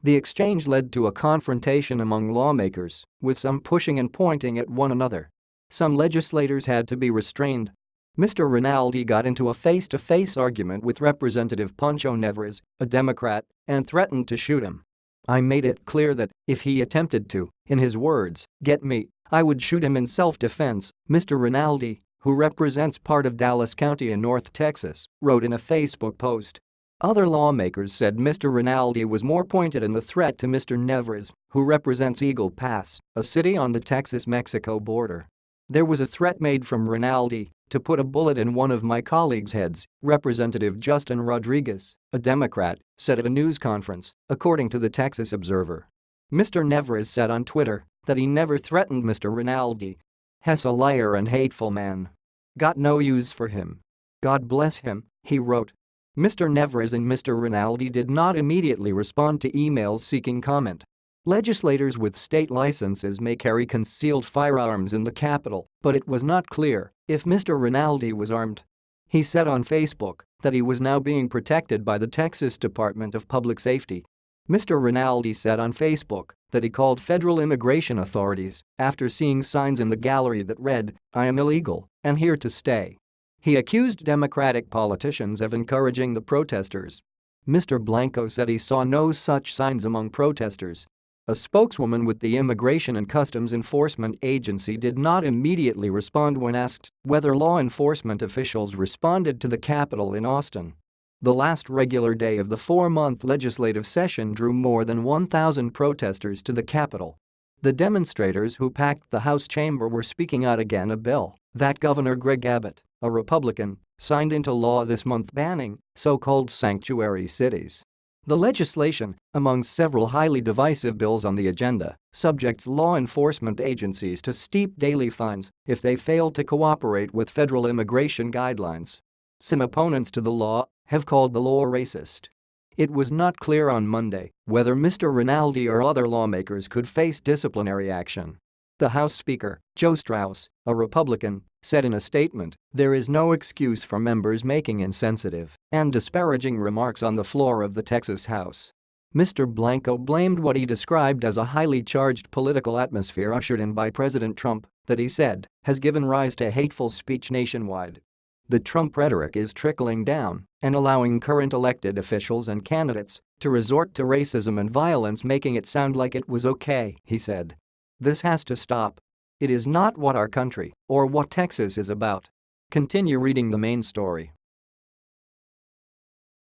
The exchange led to a confrontation among lawmakers, with some pushing and pointing at one another. Some legislators had to be restrained. Mr. Rinaldi got into a face-to-face argument with Representative Poncho Neves, a Democrat, and threatened to shoot him. "I made it clear that, if he attempted to, in his words, get me, I would shoot him in self-defense," Mr. Rinaldi, who represents part of Dallas County in North Texas, wrote in a Facebook post. Other lawmakers said Mr. Rinaldi was more pointed in the threat to Mr. Neves, who represents Eagle Pass, a city on the Texas-Mexico border. "There was a threat made from Rinaldi to put a bullet in one of my colleagues' heads," Representative Justin Rodriguez, a Democrat, said at a news conference, according to the Texas Observer. Mr. Neves said on Twitter that he never threatened Mr. Rinaldi. "He's a liar and hateful man. Got no use for him. God bless him," he wrote. Mr. Neves and Mr. Rinaldi did not immediately respond to emails seeking comment. Legislators with state licenses may carry concealed firearms in the Capitol, but it was not clear if Mr. Rinaldi was armed. He said on Facebook that he was now being protected by the Texas Department of Public Safety. Mr. Rinaldi said on Facebook that he called federal immigration authorities after seeing signs in the gallery that read, "I am illegal and here to stay." He accused Democratic politicians of encouraging the protesters. Mr. Blanco said he saw no such signs among protesters. A spokeswoman with the Immigration and Customs Enforcement Agency did not immediately respond when asked whether law enforcement officials responded to the Capitol in Austin. The last regular day of the 4-month legislative session drew more than 1,000 protesters to the Capitol. The demonstrators who packed the House chamber were speaking out against a bill that Governor Greg Abbott, a Republican, signed into law this month banning so-called sanctuary cities. The legislation, among several highly divisive bills on the agenda, subjects law enforcement agencies to steep daily fines if they fail to cooperate with federal immigration guidelines. Some opponents to the law have called the law racist. It was not clear on Monday whether Mr. Rinaldi or other lawmakers could face disciplinary action. The House Speaker, Joe Straus, a Republican, said in a statement, "There is no excuse for members making insensitive and disparaging remarks on the floor of the Texas House." Mr. Blanco blamed what he described as a highly charged political atmosphere ushered in by President Trump that he said has given rise to hateful speech nationwide. "The Trump rhetoric is trickling down and allowing current elected officials and candidates to resort to racism and violence, making it sound like it was okay," he said. "This has to stop. It is not what our country or what Texas is about." Continue reading the main story.